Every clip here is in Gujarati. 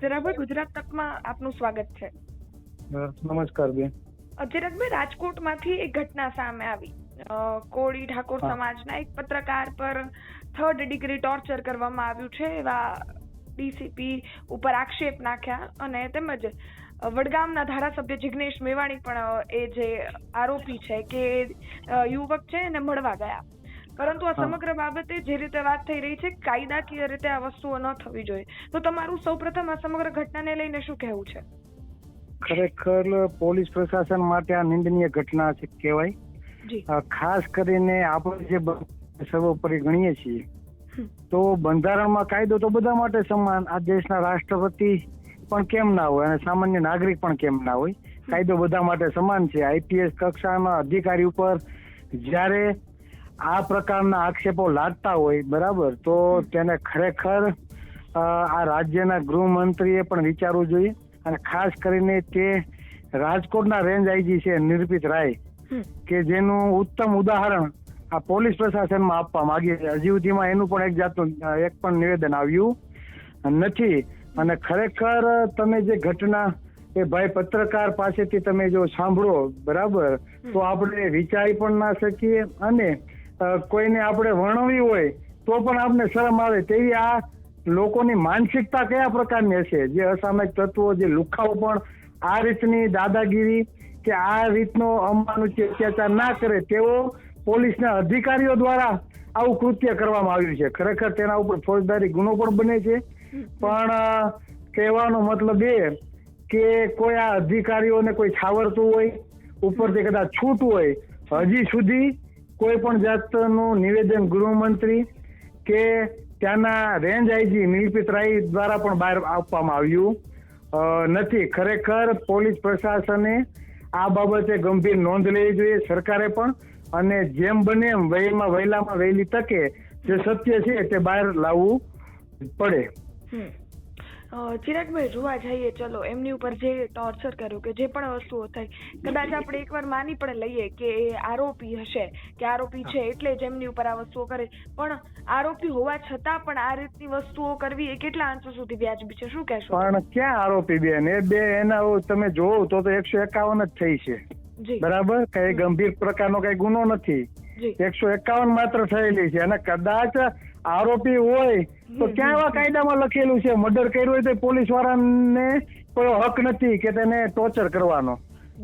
ચિરાગભાઈ, ગુજરાત તકમાં આપનું સ્વાગત છે. નમસ્કાર બેન. ચિરાગભાઈ, રાજકોટમાંથી એક ઘટના સામે આવી. કોળી ઠાકોર સમાજના એક પત્રકાર પર 3rd ડિગ્રી ટોર્ચર કરવામાં આવ્યું છે એવા ડીસીપી ઉપર આક્ષેપ નાખ્યા અને તેમજ વડગામના ધારાસભ્ય જિગ્નેશ મેવાણી પણ એ જે આરોપી છે કે યુવક છે એને મળવા ગયા. પરંતુ આ સમગ્ર બાબતે જે રીતે વાત થઈ રહી છે કાયદાકીય રીતે આ વસ્તુઓ ન થવી જોઈએ. તો તમારું સૌપ્રથમ આ સમગ્ર ઘટનાને લઈને શું કહેવું છે? ખરેખર પોલીસ પ્રશાસન માટે આ નિંદનીય ઘટના છે કહેવાય. ખાસ કરીને આપણે જે સર્વોપરી ગણીએ છીએ તો બંધારણમાં કાયદો તો બધા માટે સમાન. આ દેશના રાષ્ટ્રપતિ પણ કેમ ના હોય અને સામાન્ય નાગરિક પણ કેમ ના હોય. કાયદો બધા માટે સમાન છે. આઈપીએસ કક્ષાના અધિકારી ઉપર જ્યારે આ પ્રકારના આક્ષેપો લાગતા હોય બરાબર, તો તેને ખરેખર આ રાજ્યના ગૃહમંત્રીએ પણ વિચારવું જોઈએ. અને ખાસ કરીને તે રાજકોટના રેન્જ આઈજી છે નિર્ભિત રાય, કે જેનું ઉત્તમ ઉદાહરણ આ પોલીસ પ્રશાસનમાં આપવા માંગીએ છીએ. હજી સુધીમાં એનું પણ એક જાતનું એક પણ નિવેદન આવ્યું નથી. અને ખરેખર તમે જે ઘટના એ ભાઈ પત્રકાર પાસેથી તમે જો સાંભળો બરાબર, તો આપણે વિચારી પણ ના શકીએ અને કોઈને આપણે વર્ણવી હોય તો પણ આપણે શરમ આવે તેવી આ લોકોની માનસિકતા કયા પ્રકારની હશે. જે અસામાજિક તત્વો, જે લુખાઓ પણ આ રીતની દાદાગીરી કે આ રીતનો અમાનુષિક અત્યાચાર ના કરે તેવો પોલીસના અધિકારીઓ દ્વારા આવું કૃત્ય કરવામાં આવ્યું છે. ખરેખર તેના ઉપર ફોજદારી ગુનો પણ બને છે. પણ કહેવાનો મતલબ એ કે કોઈ આ અધિકારીઓને કોઈ છાવરતું હોય, ઉપરથી કદાચ છૂટ હોય, હજી સુધી કોઈ પણ જાતનું નિવેદન ગૃહમંત્રી કે ત્યાંના રેન્જ આઈજી નિર્ભિત રાય દ્વારા પણ બહાર આપવામાં આવ્યું નથી. ખરેખર પોલીસ પ્રશાસને આ બાબતે ગંભીર નોંધ લેવી જોઈએ, સરકારે પણ. અને જેમ બને એમ વહેલામાં વહેલી તકે જે સત્ય છે તે બહાર લાવવું પડે. ચિરાગભાઈ, જોવા જઈએ ચલો એમની ઉપર જે ટોર્ચર કર્યું કે જે પણ વસ્તુઓ થઈ, કદાચ આપણે એકવાર માની પણ લઈએ કે એ આરોપી હશે કે આરોપી છે એટલે જ એમની ઉપર આ વસ્તુઓ કરે, પણ આરોપી હોવા છતાં પણ આ રીતની વસ્તુઓ કરવી એ કેટલા અંશો સુધી વ્યાજબી છે? શું કહેશો? પણ ક્યાં આરોપી બેન? એ બે એના તમે જોવો તો 151 જ થઈ છે બરાબર. કઈ ગંભીર પ્રકારનો કઈ ગુનો નથી. 151 માત્ર થયેલી છે. અને કદાચ આરોપી હોય તો ક્યાં એવા કાયદામાં લખેલું છે મર્ડર કર્યું હોય તો પોલીસ વાળાને કોઈ હક નથી કે તેને ટોર્ચર કરવાનો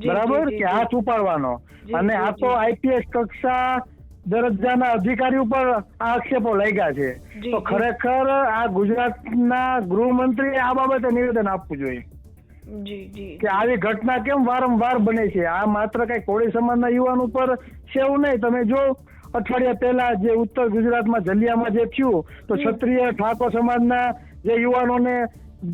બરાબર, કે હાથ ઉપાડવાનો. અને આ તો આઈપીએસ કક્ષા દરજ્જાના અધિકારી ઉપર આ આક્ષેપો લાગ્યા છે. તો ખરેખર આ ગુજરાતના ગૃહમંત્રીએ આ બાબતે નિવેદન આપવું જોઈએ કે આવી ઘટના કેમ વારંવાર બને છે. આ માત્ર કઈ કોળી સમાજના યુવાન ઉપર છે એવું નહીં. તમે જો અઠવાડિયા પહેલા જે ઉત્તર ગુજરાતમાં જલિયામાં જે થયું, તો ક્ષત્રિય ઠાકોર સમાજના જે યુવાનોને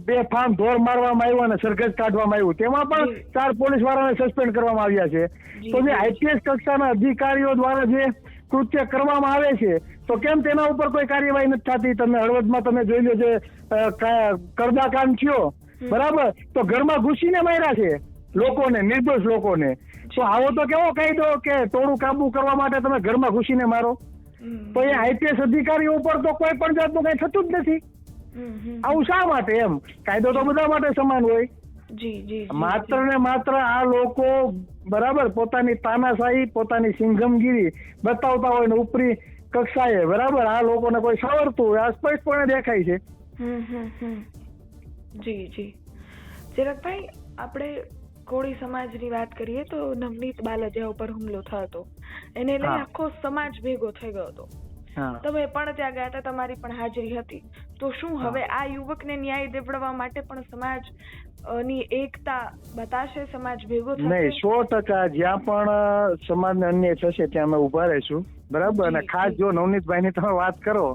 બેફામ ઢોર મારવામાં આવ્યો અને સરઘસ કાઢવામાં આવ્યું, તેમાં પણ 4 પોલીસ વાળાને સસ્પેન્ડ કરવામાં આવ્યા છે. તો જે આઈપીએસ કક્ષાના અધિકારીઓ દ્વારા જે કૃત્ય કરવામાં આવે છે તો કેમ તેના ઉપર કોઈ કાર્યવાહી નથી થતી? તમે હળવદમાં તમે જોઈ લો, જે કરદાકાંડ થયો બરાબર, તો ઘરમાં ઘૂસીને માર્યા છે લોકોને, નિર્દોષ લોકોને. તો આવો તો કેવો કાયદો કે ટોળું કાબુ કરવા માટે તમે ઘરમાં ઘૂસીને મારો? તો એ આઈપીએસ અધિકારીઓ ઉપર તો કોઈ પણ જાતનું કઈ થતું જ નથી. આવું શા માટે? એમ કાયદો તો બધા માટે સમાન હોય. માત્ર ને માત્ર આ લોકો બરાબર પોતાની તાનાશાહી, પોતાની સિંઘમગીરી બતાવતા હોય ને ઉપરી કક્ષાએ બરાબર આ લોકોને કોઈ સાવરતું હોય, આ સ્પષ્ટપણે દેખાય છે. ચિરાગભાઈ, આપણે કોળી સમાજની વાત કરીએ તો નવનીત બાલજિયા ઉપર હુમલો થયો હતો, એને લઈ આખો સમાજ ભેગો થઈ ગયો હતો. તમે પણ ત્યાં ગયા હતા, તમારી પણ હાજરી હતી. તો શું હવે આ યુવકને ન્યાય દેવડાવવા માટે પણ સમાજ ની એકતા બતાશે? સમાજ ભેગો થશે? નહીં, 100%. જ્યાં પણ સમાજને અન્યાય થશે ત્યાં અમે ઉભા રહીશું બરાબર. અને ખાસ જો નવનીતભાઈ ની તમે વાત કરો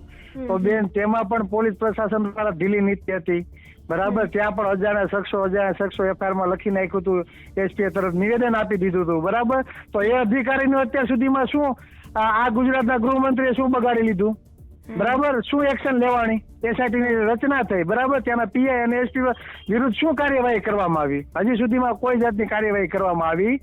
તો બેન, તેમાં પણ પોલીસ પ્રશાસન દ્વારા ઢીલી નીતિ હતી બરાબર. ત્યાં પણ અજાણ્યા શખ્સો એફઆઈઆર માં લખી નાખ્યું હતું, એસપીએ તરફ નિવેદન આપી દીધું હતું બરાબર. તો એ અધિકારીનું અત્યાર સુધીમાં શું આ ગુજરાતના ગૃહમંત્રીએ શું બગાડી લીધું બરાબર? શું એક્શન લેવાની? એસઆઈટીની રચના થઈ બરાબર, ત્યાંના પીઆઈ અને એસપી વિરુદ્ધ શું કાર્યવાહી કરવામાં આવી? હજી સુધીમાં કોઈ જાતની કાર્યવાહી કરવામાં આવી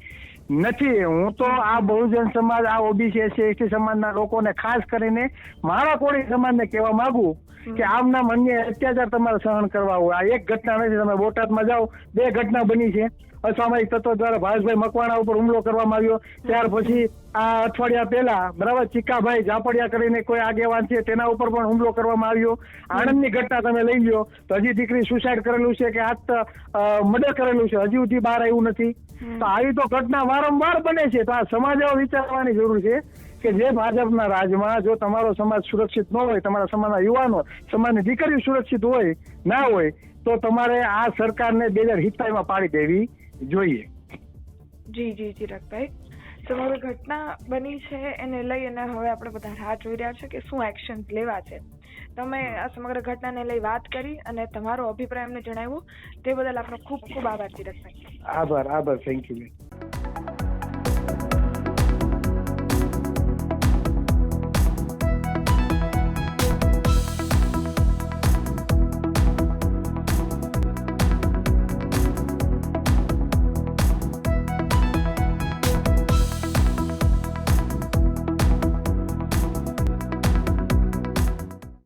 નથી. હું તો આ બહુજન સમાજ, આ ઓબીસી એસસી એસટી સમાજના લોકોને, ખાસ કરીને મારા કોળી સમાજને કહેવા માંગુ કે આમના અન્ય અત્યાચાર તમારે સહન કરવા હોય. આ એક ઘટના નથી. તમે બોટાદમાં જાઓ, 2 ઘટના બની છે. અસામાજિક તત્વો દ્વારા ભાવેશભાઈ મકવાણા ઉપર હુમલો કરવામાં આવ્યો. ત્યાર પછી આ અઠવાડિયા પહેલા બરાબર ચીકાભાઈ ઝાપડિયા કરીને કોઈ આગેવાન છે, તેના ઉપર પણ હુમલો કરવામાં આવ્યો. આણંદની ઘટના તમે લઈ લો તો હજી દીકરી સુસાઇડ કરેલું છે કે મર્ડર કરેલું છે, હજી સુધી બહાર આવ્યું નથી. તો આવી તો ઘટના વારંવાર બને છે. તો આ સમાજે વિચારવાની જરૂર છે કે જે ભાજપના રાજમાં જો તમારો સમાજ સુરક્ષિત ન હોય, તમારા સમાજના યુવાનો, સમાજની દીકરીઓ સુરક્ષિત હોય ના હોય, તો તમારે આ સરકારને 2077 પાડી દેવી જોઈએ. જી જી ચિરાગભાઈ, સમગ્ર ઘટના બની છે એને લઈ અને હવે આપણે બધા રાહ જોઈ રહ્યા છે કે શું એક્શન લેવા છે. તમે આ સમગ્ર ઘટનાને લઈ વાત કરી અને તમારો અભિપ્રાય અમને જણાવ્યો તે બદલ આપનો ખૂબ ખૂબ આભાર ચિરાગભાઈ. આભાર. Thank you.